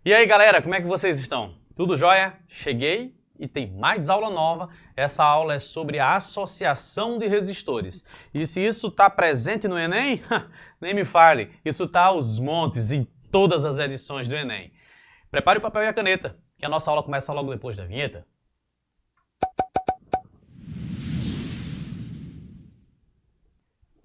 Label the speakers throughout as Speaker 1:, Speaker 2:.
Speaker 1: E aí, galera, como é que vocês estão? Tudo jóia? Cheguei e tem mais aula nova. Essa aula é sobre a associação de resistores. E se isso está presente no Enem, nem me fale, isso está aos montes em todas as edições do Enem. Prepare o papel e a caneta, que a nossa aula começa logo depois da vinheta.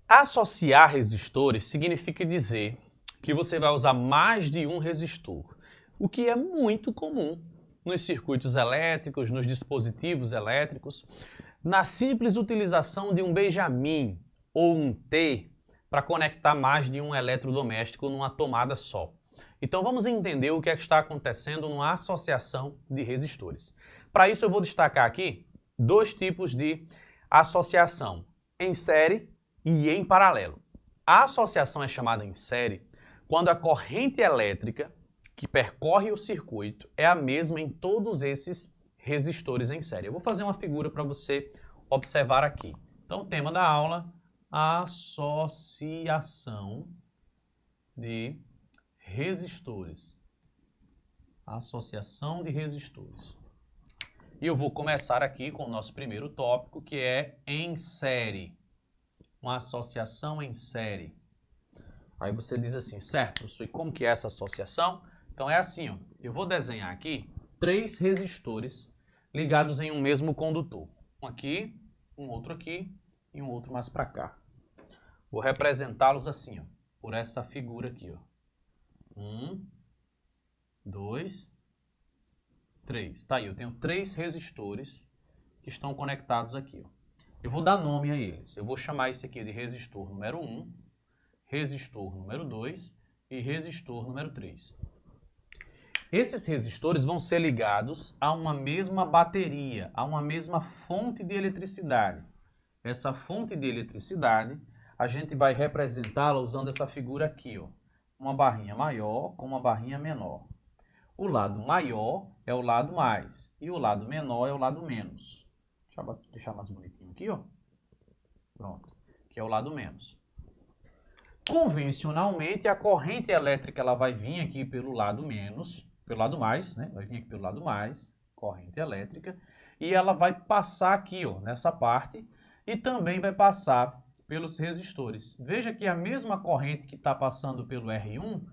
Speaker 1: Associar resistores significa dizer que você vai usar mais de um resistor, o que é muito comum nos circuitos elétricos, nos dispositivos elétricos, na simples utilização de um benjamin ou um T para conectar mais de um eletrodoméstico numa tomada só. Então vamos entender o que é que está acontecendo numa associação de resistores. Para isso eu vou destacar aqui dois tipos de associação, em série e em paralelo. A associação é chamada em série quando a corrente elétrica que percorre o circuito é a mesma em todos esses resistores em série. Eu vou fazer uma figura para você observar aqui. Então, o tema da aula, associação de resistores. Associação de resistores. E eu vou começar aqui com o nosso primeiro tópico, que é em série. Uma associação em série. Aí você diz assim, certo, professor, e como que é essa associação? Então é assim, ó, eu vou desenhar aqui 3 resistores ligados em um mesmo condutor. Um aqui, um outro aqui e um outro mais para cá. Vou representá-los assim, ó, por essa figura aqui. Ó. 1, 2, 3. Tá aí, eu tenho 3 resistores que estão conectados aqui. Ó. Eu vou dar nome a eles. Eu vou chamar esse aqui de resistor número 1, resistor número 2 e resistor número 3. Esses resistores vão ser ligados a uma mesma bateria, a uma mesma fonte de eletricidade. Essa fonte de eletricidade, a gente vai representá-la usando essa figura aqui, ó. Uma barrinha maior com uma barrinha menor. O lado maior é o lado mais e o lado menor é o lado menos. Deixa eu deixar mais bonitinho aqui, ó. Pronto, que é o lado menos. Convencionalmente, a corrente elétrica ela vai vir aqui pelo lado menos, pelo lado mais, né? Vai vir aqui pelo lado mais, corrente elétrica, e ela vai passar aqui, ó, nessa parte, e também vai passar pelos resistores. Veja que a mesma corrente que está passando pelo R1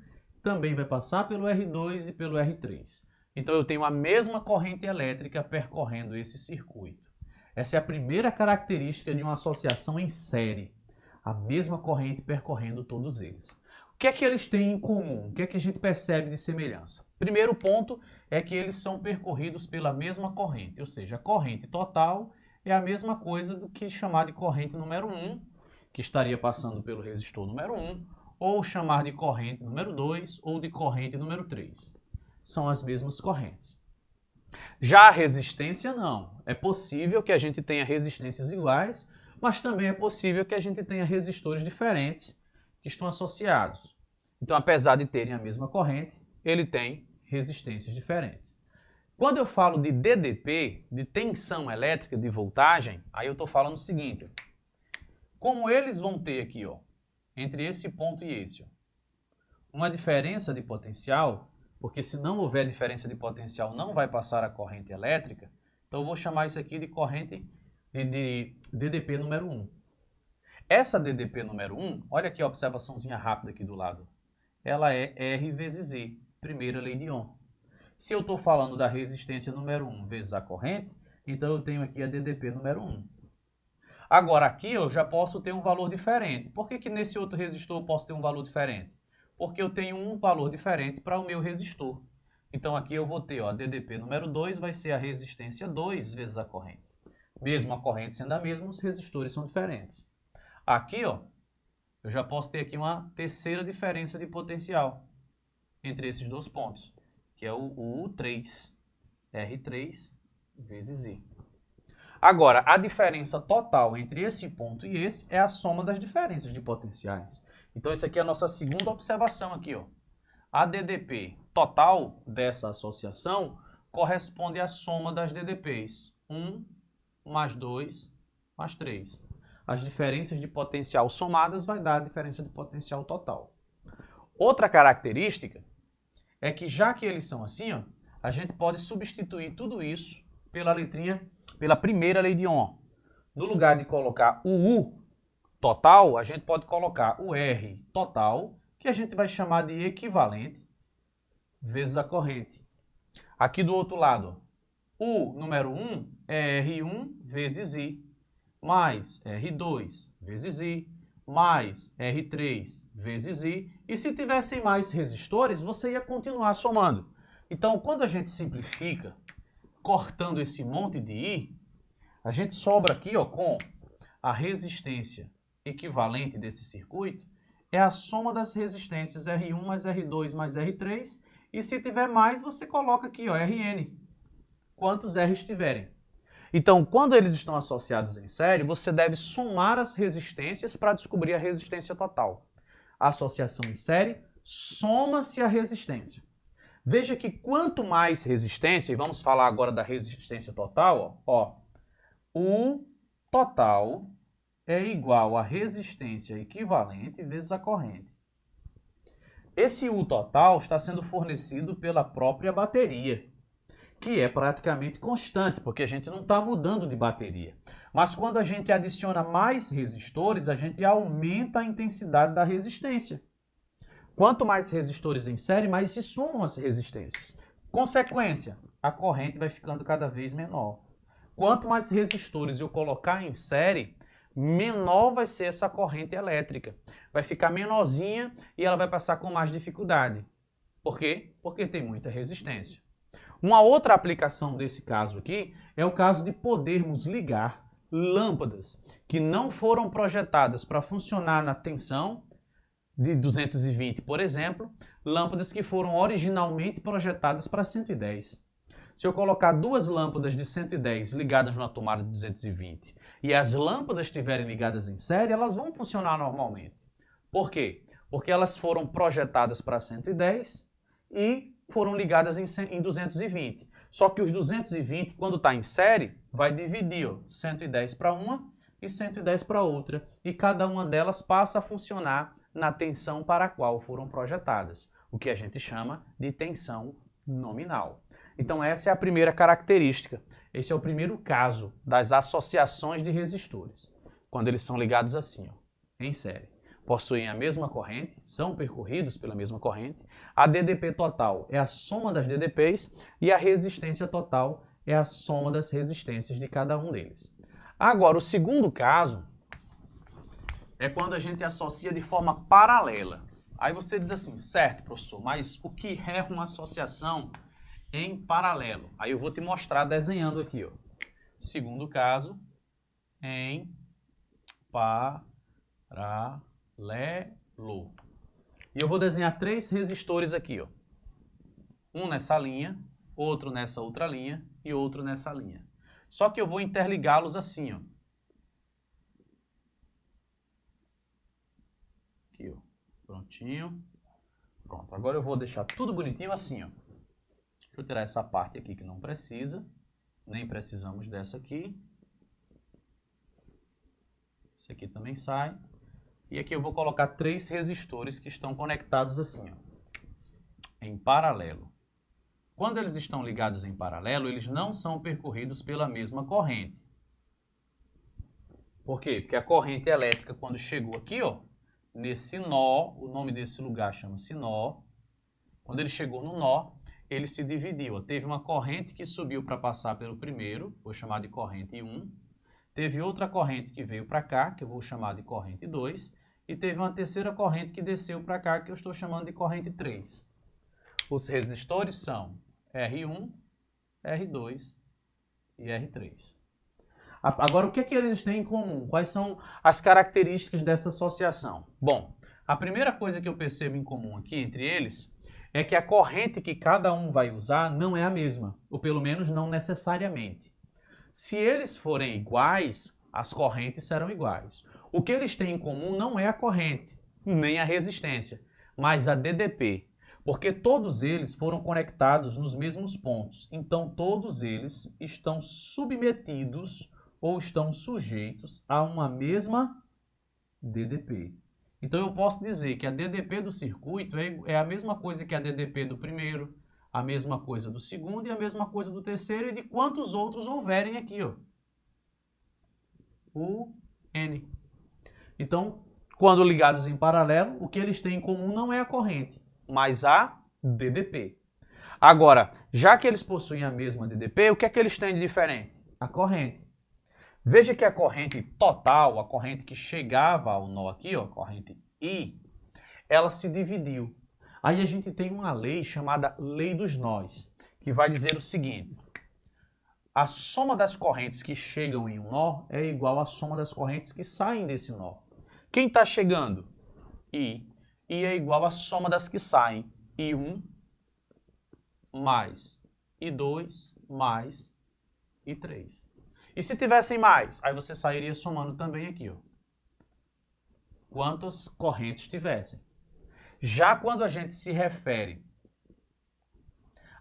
Speaker 1: também vai passar pelo R2 e pelo R3. Então eu tenho a mesma corrente elétrica percorrendo esse circuito. Essa é a primeira característica de uma associação em série. A mesma corrente percorrendo todos eles. O que é que eles têm em comum? O que é que a gente percebe de semelhança? Primeiro ponto é que eles são percorridos pela mesma corrente, ou seja, a corrente total é a mesma coisa do que chamar de corrente número 1, que estaria passando pelo resistor número 1, ou chamar de corrente número 2 ou de corrente número 3. São as mesmas correntes. Já a resistência não. É possível que a gente tenha resistências iguais, mas também é possível que a gente tenha resistores diferentes que estão associados. Então, apesar de terem a mesma corrente, ele tem resistências diferentes. Quando eu falo de DDP, de tensão elétrica de voltagem, aí eu estou falando o seguinte, como eles vão ter aqui, ó, entre esse ponto e esse, ó, uma diferença de potencial, porque se não houver diferença de potencial não vai passar a corrente elétrica, então eu vou chamar isso aqui de corrente de DDP número 1. Essa DDP número 1, olha aqui a observaçãozinha rápida aqui do lado. Ela é R vezes E, primeira lei de Ohm. Se eu estou falando da resistência número 1 vezes a corrente, então eu tenho aqui a DDP número 1. Agora aqui eu já posso ter um valor diferente. Por que nesse outro resistor eu posso ter um valor diferente? Porque eu tenho um valor diferente para o meu resistor. Então aqui eu vou ter, ó, a DDP número 2 vai ser a resistência 2 vezes a corrente. Mesmo a corrente sendo a mesma, os resistores são diferentes. Aqui, ó, eu já posso ter aqui uma terceira diferença de potencial entre esses dois pontos, que é o 3, R3 vezes I. Agora, a diferença total entre esse ponto e esse é a soma das diferenças de potenciais. Então, isso aqui é a nossa segunda observação aqui, ó. A DDP total dessa associação corresponde à soma das DDPs. 1 mais 2 mais 3. As diferenças de potencial somadas vai dar a diferença de potencial total. Outra característica é que já que eles são assim, ó, a gente pode substituir tudo isso pela primeira lei de Ohm. No lugar de colocar o U total, a gente pode colocar o R total, que a gente vai chamar de equivalente, vezes a corrente. Aqui do outro lado, o número 1 é R1 vezes I, mais R2 vezes I, mais R3 vezes I. E se tivessem mais resistores, você ia continuar somando. Então, quando a gente simplifica, cortando esse monte de I, a gente sobra aqui, ó, com a resistência equivalente desse circuito, é a soma das resistências R1 mais R2 mais R3, e se tiver mais, você coloca aqui, ó, Rn, quantos R's tiverem. Então, quando eles estão associados em série, você deve somar as resistências para descobrir a resistência total. A associação em série, soma-se a resistência. Veja que quanto mais resistência, e vamos falar agora da resistência total, ó, o total é igual à resistência equivalente vezes a corrente. Esse U total está sendo fornecido pela própria bateria, que é praticamente constante, porque a gente não está mudando de bateria. Mas quando a gente adiciona mais resistores, a gente aumenta a intensidade da resistência. Quanto mais resistores em série, mais se somam as resistências. Consequência, a corrente vai ficando cada vez menor. Quanto mais resistores eu colocar em série, menor vai ser essa corrente elétrica. Vai ficar menorzinha e ela vai passar com mais dificuldade. Por quê? Porque tem muita resistência. Uma outra aplicação desse caso aqui é o caso de podermos ligar lâmpadas que não foram projetadas para funcionar na tensão de 220, por exemplo, lâmpadas que foram originalmente projetadas para 110. Se eu colocar duas lâmpadas de 110 ligadas numa tomada de 220 e as lâmpadas estiverem ligadas em série, elas vão funcionar normalmente. Por quê? Porque elas foram projetadas para 110 e foram ligadas em 220. Só que os 220, quando está em série, vai dividir 110 para uma e 110 para outra. E cada uma delas passa a funcionar na tensão para a qual foram projetadas, o que a gente chama de tensão nominal. Então essa é a primeira característica. Esse é o primeiro caso das associações de resistores, quando eles são ligados assim, ó, em série. Possuem a mesma corrente, são percorridos pela mesma corrente. A DDP total é a soma das DDPs e a resistência total é a soma das resistências de cada um deles. Agora, o segundo caso é quando a gente associa de forma paralela. Aí você diz assim, certo, professor, mas o que é uma associação em paralelo? Aí eu vou te mostrar desenhando aqui, ó. Segundo caso, em paralelo. E eu vou desenhar três resistores aqui, ó. Um nessa linha, outro nessa outra linha e outro nessa linha. Só que eu vou interligá-los assim, ó. Aqui, ó. Prontinho. Pronto. Agora eu vou deixar tudo bonitinho assim, ó. Deixa eu tirar essa parte aqui que não precisa. Nem precisamos dessa aqui. Esse aqui também sai. E aqui eu vou colocar três resistores que estão conectados assim, ó, em paralelo. Quando eles estão ligados em paralelo, eles não são percorridos pela mesma corrente. Por quê? Porque a corrente elétrica, quando chegou aqui, ó, nesse nó, o nome desse lugar chama-se nó. Quando ele chegou no nó, ele se dividiu. Ó. Teve uma corrente que subiu para passar pelo primeiro, vou chamar de corrente 1. Teve outra corrente que veio para cá, que eu vou chamar de corrente 2. E teve uma terceira corrente que desceu para cá, que eu estou chamando de corrente 3. Os resistores são R1, R2 e R3. Agora, o que eles têm em comum? Quais são as características dessa associação? Bom, a primeira coisa que eu percebo em comum aqui entre eles é que a corrente que cada um vai usar não é a mesma, ou pelo menos não necessariamente. Se eles forem iguais, as correntes serão iguais. O que eles têm em comum não é a corrente, nem a resistência, mas a DDP, porque todos eles foram conectados nos mesmos pontos. Então, todos eles estão submetidos ou estão sujeitos a uma mesma DDP. Então eu posso dizer que a DDP do circuito é a mesma coisa que a DDP do primeiro, a mesma coisa do segundo e a mesma coisa do terceiro e de quantos outros houverem aqui, ó. O N. Então, quando ligados em paralelo, o que eles têm em comum não é a corrente, mas a DDP. Agora, já que eles possuem a mesma DDP, o que é que eles têm de diferente? A corrente. Veja que a corrente total, a corrente que chegava ao nó aqui, ó, a corrente I, ela se dividiu. Aí a gente tem uma lei chamada lei dos nós, que vai dizer o seguinte: a soma das correntes que chegam em um nó é igual à soma das correntes que saem desse nó. Quem está chegando? I. I é igual à soma das que saem. I1 mais I2 mais I3. E se tivessem mais? Aí você sairia somando também aqui, ó. Quantas correntes tivessem. Já quando a gente se refere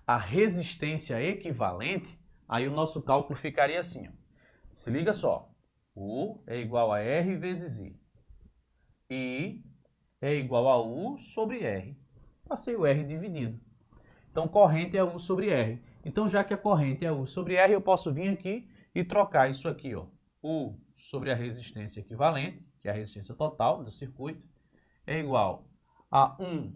Speaker 1: à resistência equivalente, aí o nosso cálculo ficaria assim, ó. Se liga só. U é igual a R vezes I. I é igual a U sobre R. Passei o R dividido. Então, corrente é U sobre R. Então, já que a corrente é U sobre R, eu posso vir aqui e trocar isso aqui, ó. U sobre a resistência equivalente, que é a resistência total do circuito, é igual a U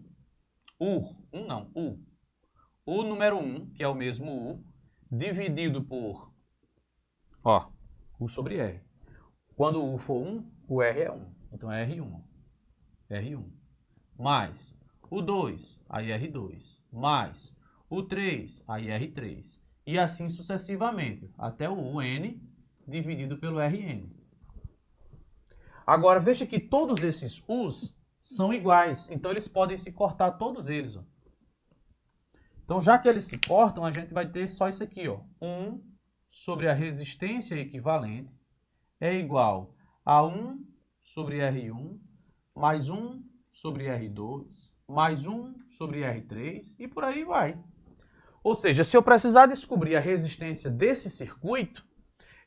Speaker 1: número 1, que é o mesmo U, dividido por, ó, U sobre R. Quando o U for 1, o R é 1. Então, é R1. R1. Mais o 2, aí R2. Mais o 3, aí R3. E assim sucessivamente, até o UN dividido pelo RN. Agora, veja que todos esses U's são iguais. Então, eles podem se cortar todos eles, ó. Então, já que eles se cortam, a gente vai ter só isso aqui, ó. 1 sobre a resistência equivalente é igual a 1 sobre R1 mais 1 sobre R2 mais 1 sobre R3 e por aí vai. Ou seja, se eu precisar descobrir a resistência desse circuito,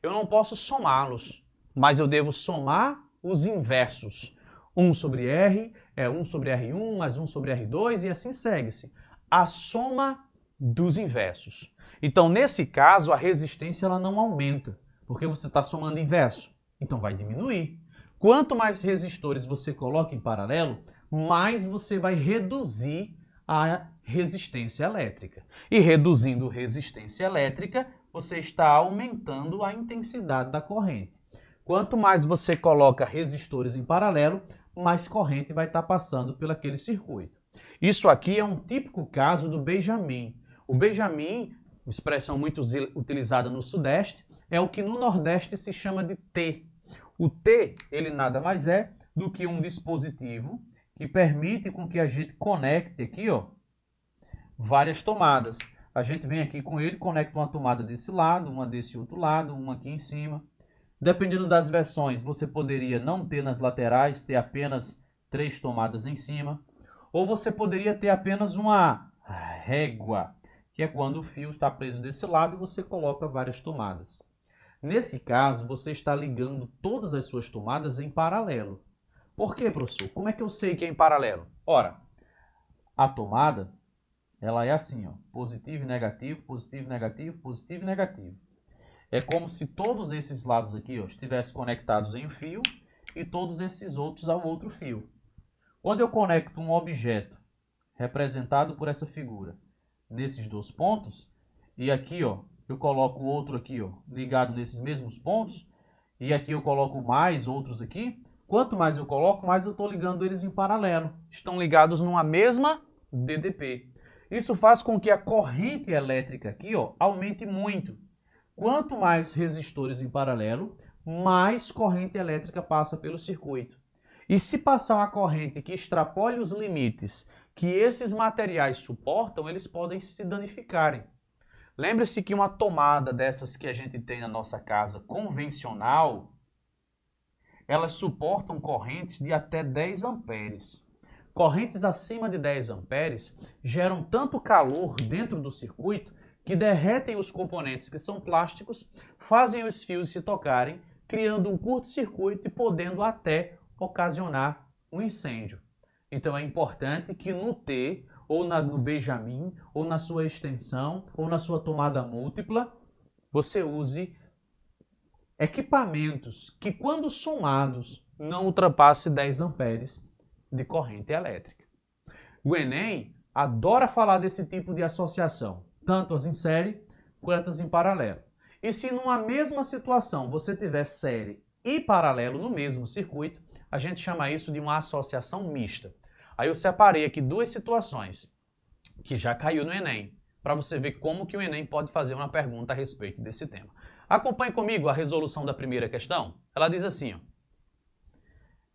Speaker 1: eu não posso somá-los, mas eu devo somar os inversos. 1 sobre R é 1 sobre R1 mais 1 sobre R2 e assim segue-se. A soma dos inversos. Então, nesse caso, a resistência ela não aumenta, porque você está somando inverso. Então, vai diminuir. Quanto mais resistores você coloca em paralelo, mais você vai reduzir a resistência elétrica. E reduzindo resistência elétrica, você está aumentando a intensidade da corrente. Quanto mais você coloca resistores em paralelo, mais corrente vai estar passando pelo aquele circuito. Isso aqui é um típico caso do Benjamin. O Benjamin, expressão muito utilizada no Sudeste, é o que no Nordeste se chama de T. O T, ele nada mais é do que um dispositivo que permite com que a gente conecte aqui, ó, várias tomadas. A gente vem aqui com ele, conecta uma tomada desse lado, uma desse outro lado, uma aqui em cima. Dependendo das versões, você poderia não ter nas laterais, ter apenas 3 tomadas em cima. Ou você poderia ter apenas uma régua, que é quando o fio está preso desse lado e você coloca várias tomadas. Nesse caso, você está ligando todas as suas tomadas em paralelo. Por quê, professor? Como é que eu sei que é em paralelo? Ora, a tomada, ela é assim, ó, positivo e negativo, positivo e negativo, positivo e negativo. É como se todos esses lados aqui, ó, estivessem conectados em um fio e todos esses outros ao outro fio. Quando eu conecto um objeto representado por essa figura nesses 2 pontos, e aqui, ó, eu coloco outro aqui, ó, ligado nesses mesmos pontos, e aqui eu coloco mais outros aqui, quanto mais eu coloco, mais eu estou ligando eles em paralelo. Estão ligados numa mesma DDP. Isso faz com que a corrente elétrica aqui, ó, aumente muito. Quanto mais resistores em paralelo, mais corrente elétrica passa pelo circuito. E se passar uma corrente que extrapole os limites que esses materiais suportam, eles podem se danificarem. Lembre-se que uma tomada dessas que a gente tem na nossa casa convencional, elas suportam correntes de até 10 amperes. Correntes acima de 10 amperes geram tanto calor dentro do circuito que derretem os componentes que são plásticos, fazem os fios se tocarem, criando um curto-circuito e podendo até ocasionar um incêndio. Então é importante que no T, ou no Benjamin, ou na sua extensão, ou na sua tomada múltipla, você use equipamentos que, quando somados, não ultrapasse 10 amperes de corrente elétrica. O Enem adora falar desse tipo de associação, tanto as em série quanto as em paralelo. E se numa mesma situação você tiver série e paralelo no mesmo circuito, a gente chama isso de uma associação mista. Aí eu separei aqui duas situações que já caiu no Enem, para você ver como que o Enem pode fazer uma pergunta a respeito desse tema. Acompanhe comigo a resolução da primeira questão. Ela diz assim, ó,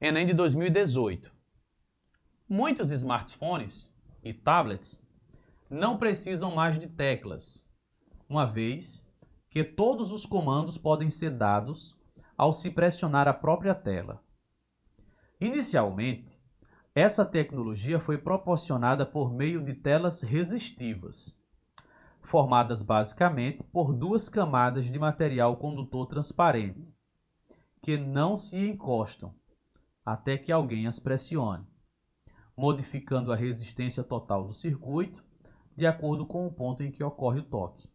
Speaker 1: Enem de 2018. Muitos smartphones e tablets não precisam mais de teclas, uma vez que todos os comandos podem ser dados ao se pressionar a própria tela. Inicialmente, essa tecnologia foi proporcionada por meio de telas resistivas, formadas basicamente por duas camadas de material condutor transparente, que não se encostam até que alguém as pressione, modificando a resistência total do circuito de acordo com o ponto em que ocorre o toque.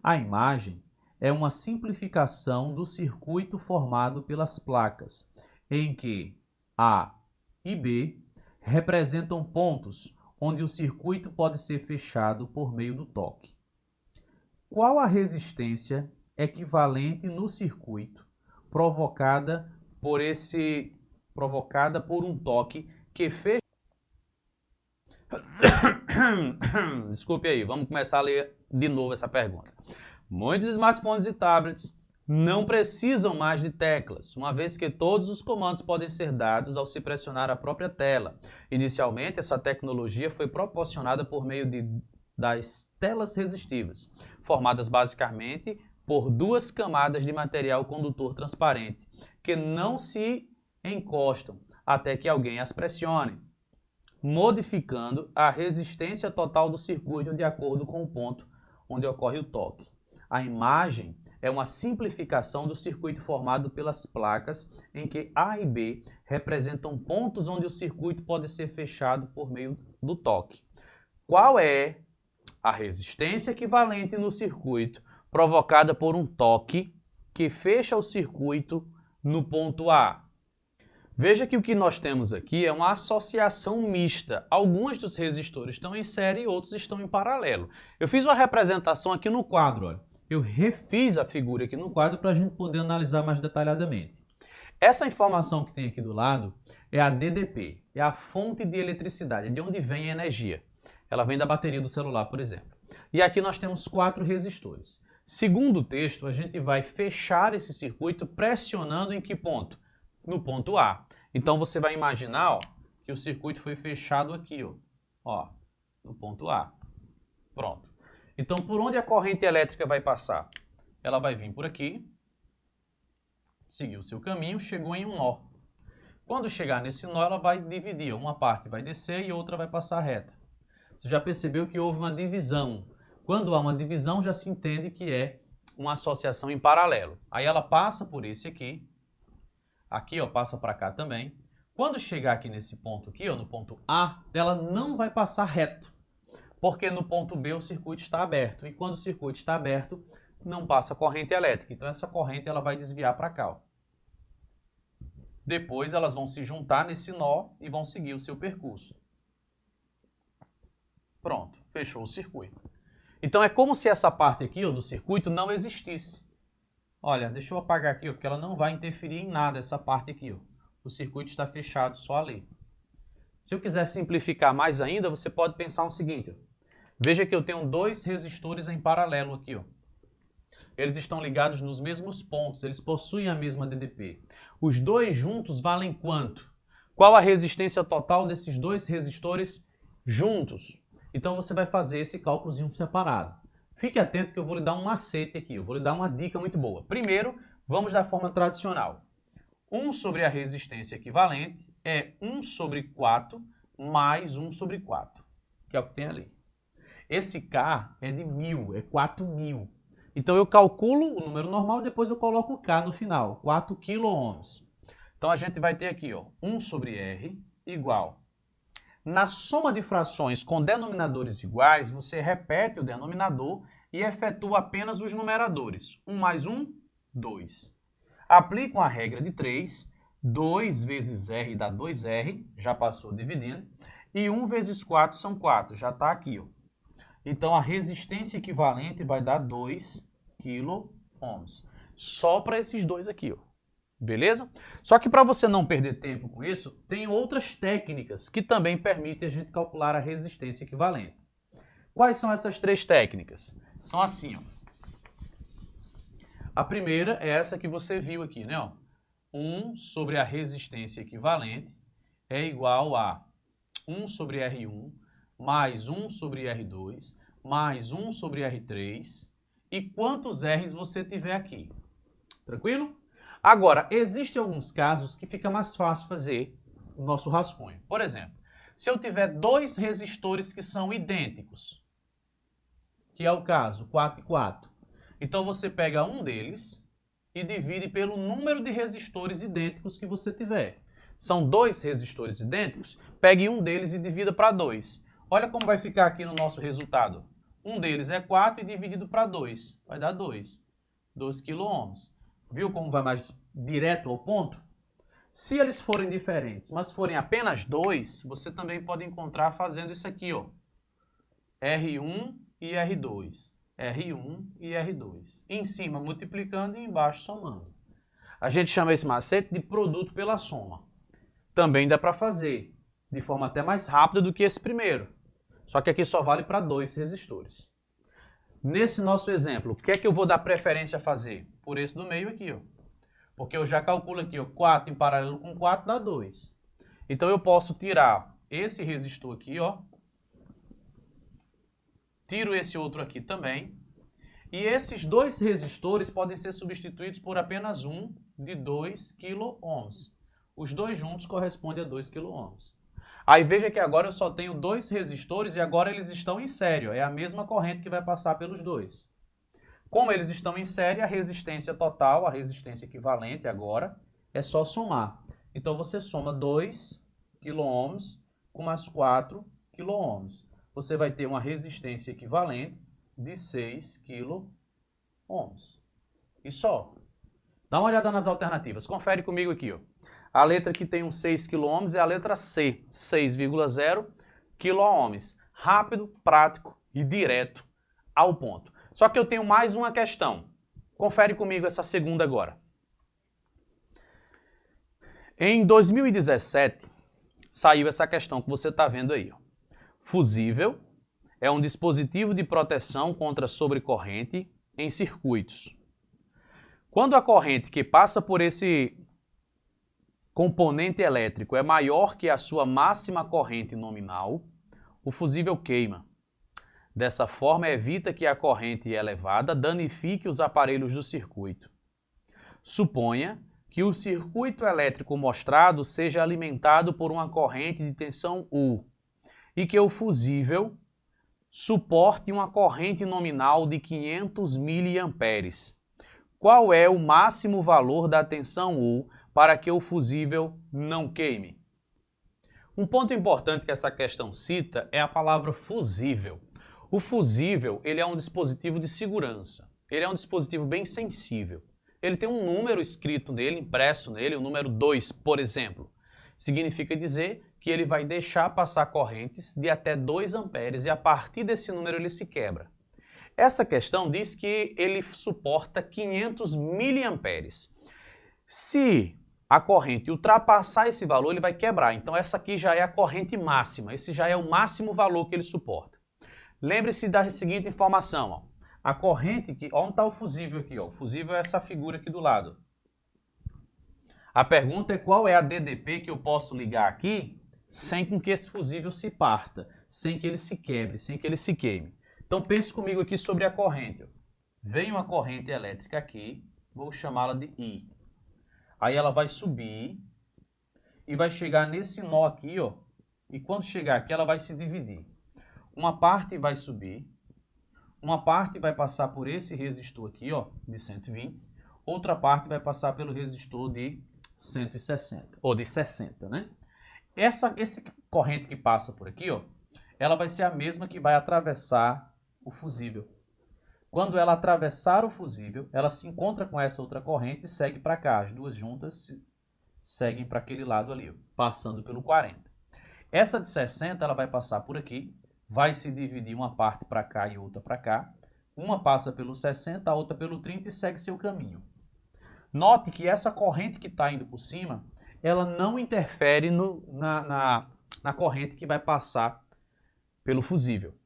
Speaker 1: A imagem é uma simplificação do circuito formado pelas placas, em que A e B representam pontos onde o circuito pode ser fechado por meio do toque. Qual a resistência equivalente no circuito provocada por um toque que fecha... Desculpe aí, vamos começar a ler de novo essa pergunta. Muitos smartphones e tablets não precisam mais de teclas, uma vez que todos os comandos podem ser dados ao se pressionar a própria tela. Inicialmente, essa tecnologia foi proporcionada por meio das telas resistivas, formadas basicamente por duas camadas de material condutor transparente, que não se encostam até que alguém as pressione, modificando a resistência total do circuito de acordo com o ponto onde ocorre o toque. A imagem é uma simplificação do circuito formado pelas placas em que A e B representam pontos onde o circuito pode ser fechado por meio do toque. Qual é a resistência equivalente no circuito provocada por um toque que fecha o circuito no ponto A? Veja que o que nós temos aqui é uma associação mista. Alguns dos resistores estão em série e outros estão em paralelo. Eu fiz uma representação aqui no quadro, olha. Eu refiz a figura aqui no quadro para a gente poder analisar mais detalhadamente. Essa informação que tem aqui do lado é a DDP, é a fonte de eletricidade, de onde vem a energia. Ela vem da bateria do celular, por exemplo. E aqui nós temos 4 resistores. Segundo o texto, a gente vai fechar esse circuito pressionando em que ponto? No ponto A. Então você vai imaginar, ó, que o circuito foi fechado aqui, ó, no ponto A. Pronto. Então, por onde a corrente elétrica vai passar? Ela vai vir por aqui, seguir o seu caminho, chegou em um nó. Quando chegar nesse nó, ela vai dividir. Uma parte vai descer e outra vai passar reta. Você já percebeu que houve uma divisão. Quando há uma divisão, já se entende que é uma associação em paralelo. Aí ela passa por esse aqui. Aqui, ó, passa para cá também. Quando chegar aqui nesse ponto aqui, ó, no ponto A, ela não vai passar reto. Porque no ponto B o circuito está aberto. E quando o circuito está aberto, não passa corrente elétrica. Então essa corrente ela vai desviar para cá, ó. Depois elas vão se juntar nesse nó e vão seguir o seu percurso. Pronto, fechou o circuito. Então é como se essa parte aqui, ó, do circuito não existisse. Olha, deixa eu apagar aqui, ó, porque ela não vai interferir em nada, essa parte aqui, ó. O circuito está fechado só ali. Se eu quiser simplificar mais ainda, você pode pensar o seguinte, ó. Veja que eu tenho 2 resistores em paralelo aqui, ó. Eles estão ligados nos mesmos pontos, eles possuem a mesma DDP. Os 2 juntos valem quanto? Qual a resistência total desses 2 resistores juntos? Então você vai fazer esse cálculozinho separado. Fique atento que eu vou lhe dar um macete aqui, eu vou lhe dar uma dica muito boa. Primeiro, vamos da forma tradicional. 1 sobre a resistência equivalente é 1 sobre 4 mais 1 sobre 4, que é o que tem ali. Esse K é de 1000, é 4000. Então eu calculo o número normal e depois eu coloco o K no final, 4 kΩ. Então a gente vai ter aqui, ó, 1 sobre R igual. Na soma de frações com denominadores iguais, você repete o denominador e efetua apenas os numeradores. 1 mais 1, 2. Aplicam a regra de 3, 2 vezes R dá 2R, já passou dividindo, e 1 vezes 4 são 4, já está aqui, ó. Então a resistência equivalente vai dar 2 kΩ, só para esses dois aqui, ó. Beleza? Só que para você não perder tempo com isso, tem outras técnicas que também permitem a gente calcular a resistência equivalente. Quais são essas 3 técnicas? São assim, ó. A primeira é essa que você viu aqui, né? 1 sobre a resistência equivalente é igual a 1 sobre R1 mais 1 sobre R2 mais 1 sobre R3 e quantos R's você tiver aqui. Tranquilo? Agora, existem alguns casos que fica mais fácil fazer o nosso rascunho. Por exemplo, se eu tiver 2 resistores que são idênticos, que é o caso 4 e 4, então você pega um deles e divide pelo número de resistores idênticos que você tiver. São 2 resistores idênticos, pegue um deles e divida para 2. Olha como vai ficar aqui no nosso resultado. Um deles é 4 e dividido para 2, vai dar 2. 2 kΩ. Viu como vai mais direto ao ponto? Se eles forem diferentes, mas forem apenas 2, você também pode encontrar fazendo isso aqui, ó. R1 e R2. R1 e R2. Em cima multiplicando e embaixo somando. A gente chama esse macete de produto pela soma. Também dá para fazer de forma até mais rápida do que esse primeiro. Só que aqui só vale para 2 resistores. Nesse nosso exemplo, o que é que eu vou dar preferência a fazer? Por esse do meio aqui, ó. Porque eu já calculo aqui, ó, 4 em paralelo com 4 dá 2. Então eu posso tirar esse resistor aqui, ó. Tiro esse outro aqui também. E esses 2 resistores podem ser substituídos por apenas um de 2 kΩ. Os dois juntos correspondem a 2 kΩ. Aí veja que agora eu só tenho 2 resistores e agora eles estão em série. Ó. É a mesma corrente que vai passar pelos dois. Como eles estão em série, a resistência total, a resistência equivalente agora, é só somar. Então você soma 2 kΩ com mais 4 kΩ. Você vai ter uma resistência equivalente de 6 kΩ. E só. Dá uma olhada nas alternativas. Confere comigo aqui, ó. A letra que tem uns 6 kΩ é a letra C, 6,0 kΩ. Rápido, prático e direto ao ponto. Só que eu tenho mais uma questão. Confere comigo essa segunda agora. Em 2017, saiu essa questão que você está vendo aí, ó. Fusível é um dispositivo de proteção contra sobrecorrente em circuitos. Quando a corrente que passa por esse componente elétrico é maior que a sua máxima corrente nominal, o fusível queima. Dessa forma, evita que a corrente elevada danifique os aparelhos do circuito. Suponha que o circuito elétrico mostrado seja alimentado por uma corrente de tensão U e que o fusível suporte uma corrente nominal de 500 mA. Qual é o máximo valor da tensão U para que o fusível não queime? Um ponto importante que essa questão cita é a palavra fusível. O fusível, ele é um dispositivo de segurança. Ele é um dispositivo bem sensível. Ele tem um número escrito nele, impresso nele, o número 2, por exemplo. Significa dizer que ele vai deixar passar correntes de até 2 amperes e a partir desse número ele se quebra. Essa questão diz que ele suporta 500 miliamperes. Se a corrente ultrapassar esse valor, ele vai quebrar. Então essa aqui já é a corrente máxima. Esse já é o máximo valor que ele suporta. Lembre-se da seguinte informação. Ó. A corrente que... Onde está o fusível aqui? Ó. O fusível é essa figura aqui do lado. A pergunta é qual é a DDP que eu posso ligar aqui sem que esse fusível se parta, sem que ele se quebre, sem que ele se queime. Então pense comigo aqui sobre a corrente. Ó. Vem uma corrente elétrica aqui, vou chamá-la de I. Aí ela vai subir e vai chegar nesse nó aqui, ó. E quando chegar aqui ela vai se dividir. Uma parte vai subir, uma parte vai passar por esse resistor aqui, ó, de 120, outra parte vai passar pelo resistor de 160, ou de 60, né? Essa corrente que passa por aqui, ó, ela vai ser a mesma que vai atravessar o fusível. Quando ela atravessar o fusível, ela se encontra com essa outra corrente e segue para cá. As duas juntas seguem para aquele lado ali, ó, passando pelo 40. Essa de 60, ela vai passar por aqui, vai se dividir uma parte para cá e outra para cá. Uma passa pelo 60, a outra pelo 30 e segue seu caminho. Note que essa corrente que está indo por cima, ela não interfere na corrente que vai passar pelo fusível.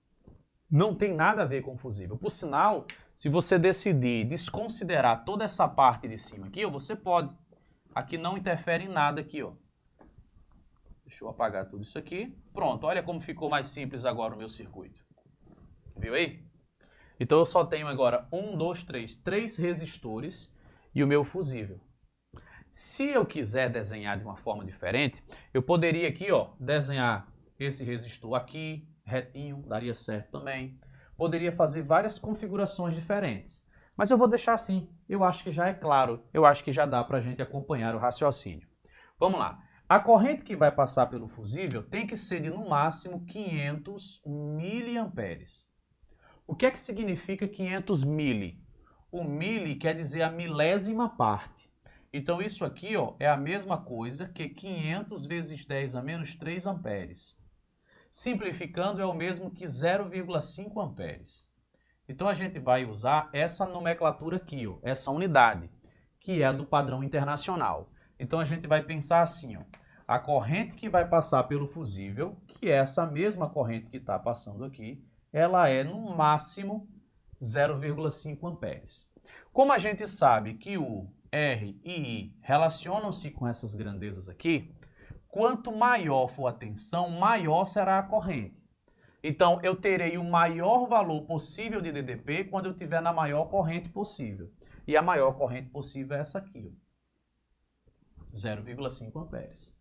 Speaker 1: Não tem nada a ver com o fusível. Por sinal, se você decidir desconsiderar toda essa parte de cima aqui, ó, você pode. Aqui não interfere em nada aqui, ó. Deixa eu apagar tudo isso aqui. Pronto, olha como ficou mais simples agora o meu circuito. Viu aí? Então eu só tenho agora 3 resistores e o meu fusível. Se eu quiser desenhar de uma forma diferente, eu poderia aqui, ó, desenhar esse resistor aqui, retinho, daria certo também. Poderia fazer várias configurações diferentes. Mas eu vou deixar assim. Eu acho que já é claro, eu acho que já dá para a gente acompanhar o raciocínio. Vamos lá. A corrente que vai passar pelo fusível tem que ser de no máximo 500 miliamperes. O que é que significa 500 mili? O mili quer dizer a milésima parte. Então isso aqui, ó, é a mesma coisa que 500 vezes 10 a menos 3 amperes. Simplificando, é o mesmo que 0,5 amperes. Então a gente vai usar essa nomenclatura aqui, ó, essa unidade, que é a do padrão internacional. Então a gente vai pensar assim, ó, a corrente que vai passar pelo fusível, que é essa mesma corrente que está passando aqui, ela é no máximo 0,5 amperes. Como a gente sabe que o R e I relacionam-se com essas grandezas aqui, quanto maior for a tensão, maior será a corrente. Então, eu terei o maior valor possível de DDP quando eu estiver na maior corrente possível. E a maior corrente possível é essa aqui, 0,5 amperes.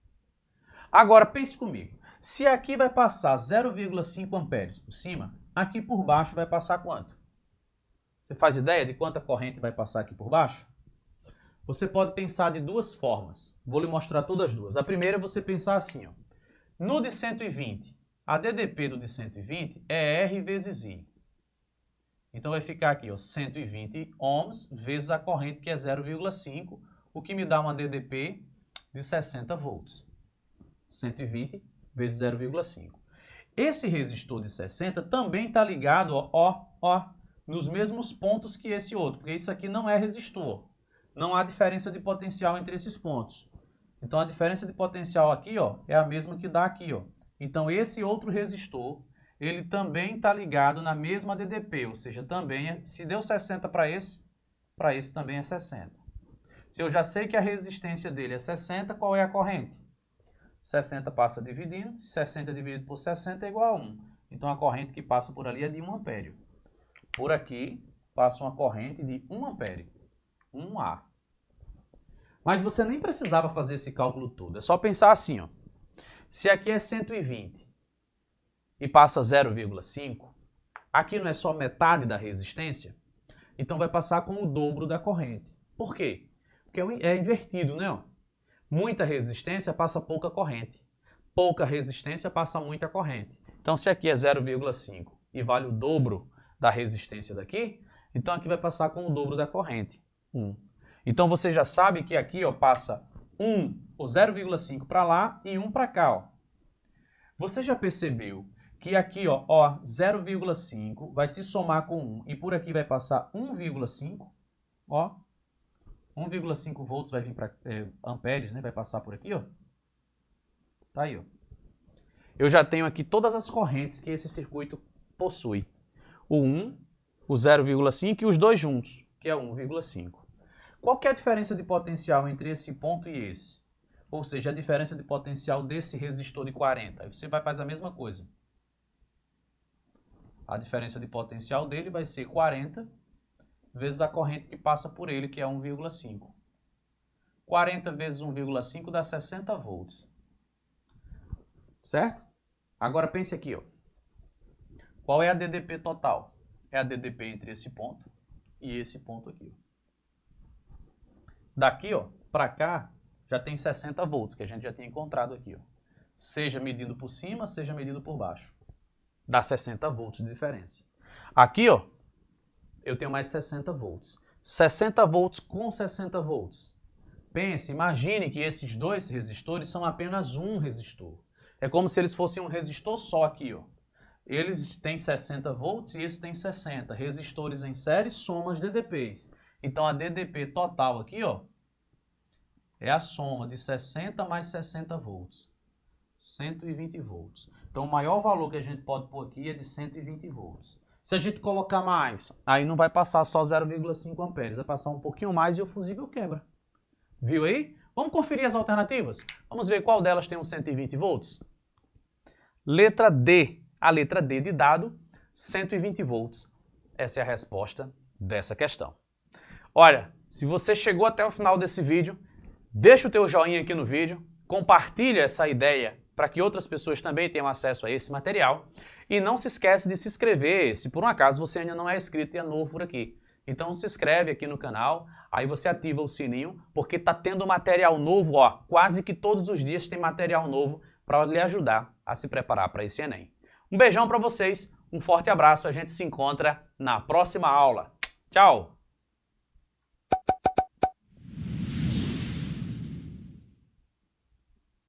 Speaker 1: Agora, pense comigo. Se aqui vai passar 0,5 amperes por cima, aqui por baixo vai passar quanto? Você faz ideia de quanta corrente vai passar aqui por baixo? Você pode pensar de duas formas. Vou lhe mostrar todas as duas. A primeira é você pensar assim, ó. No de 120, a DDP do de 120 é R vezes I. Então vai ficar aqui, ó, 120 ohms vezes a corrente que é 0,5, o que me dá uma DDP de 60 volts. 120 vezes 0,5. Esse resistor de 60 também está ligado, ó, nos mesmos pontos que esse outro, porque isso aqui não é resistor. Não há diferença de potencial entre esses pontos. Então a diferença de potencial aqui, ó, é a mesma que dá aqui, ó. Então esse outro resistor, ele também está ligado na mesma DDP, ou seja, também, se deu 60 para esse também é 60. Se eu já sei que a resistência dele é 60, qual é a corrente? 60 passa dividindo, 60 dividido por 60 é igual a 1. Então a corrente que passa por ali é de 1 ampere. Por aqui passa uma corrente de 1 ampere, 1A. Mas você nem precisava fazer esse cálculo todo, é só pensar assim, ó. Se aqui é 120 e passa 0,5, aqui não é só metade da resistência? Então vai passar com o dobro da corrente. Por quê? Porque é invertido, né? Ó. Muita resistência passa pouca corrente. Pouca resistência passa muita corrente. Então se aqui é 0,5 e vale o dobro da resistência daqui, então aqui vai passar com o dobro da corrente, 1. Então você já sabe que aqui, ó, passa 1 ou 0,5 para lá e 1 para cá. Ó. Você já percebeu que aqui, ó 0,5 vai se somar com 1 e por aqui vai passar 1,5, ó. 1,5 volts vai vir para amperes, né? Vai passar por aqui, ó. Tá aí, ó. Eu já tenho aqui todas as correntes que esse circuito possui. O 1, o 0,5 e os dois juntos, que é 1,5. Qual que é a diferença de potencial entre esse ponto e esse? Ou seja, a diferença de potencial desse resistor de 40. Aí você vai fazer a mesma coisa. A diferença de potencial dele vai ser 40 vezes a corrente que passa por ele, que é 1,5. 40 vezes 1,5 dá 60 volts. Certo? Agora pense aqui, ó. Qual é a DDP total? É a DDP entre esse ponto e esse ponto aqui. Ó. Daqui, ó, para cá, já tem 60 volts, que a gente já tinha encontrado aqui, ó. Seja medido por cima, seja medido por baixo. Dá 60 volts de diferença. Aqui, ó, eu tenho mais 60 volts. 60 volts com 60 volts. Pense, imagine que esses dois resistores são apenas um resistor. É como se eles fossem um resistor só aqui, ó. Eles têm 60 volts e esse tem 60. Resistores em série somam as DDPs. Então a DDP total aqui, ó, é a soma de 60 mais 60 volts. 120 volts. Então o maior valor que a gente pode pôr aqui é de 120 volts. Se a gente colocar mais, aí não vai passar só 0,5 amperes, vai passar um pouquinho mais e o fusível quebra. Viu aí? Vamos conferir as alternativas? Vamos ver qual delas tem uns 120 volts? Letra D. A letra D de dado, 120 volts. Essa é a resposta dessa questão. Olha, se você chegou até o final desse vídeo, deixa o teu joinha aqui no vídeo, compartilha essa ideia para que outras pessoas também tenham acesso a esse material e não se esquece de se inscrever, se por um acaso você ainda não é inscrito e é novo por aqui. Então se inscreve aqui no canal, aí você ativa o sininho, porque tá tendo material novo, ó, quase que todos os dias tem material novo para lhe ajudar a se preparar para esse Enem. Um beijão para vocês, um forte abraço, a gente se encontra na próxima aula. Tchau!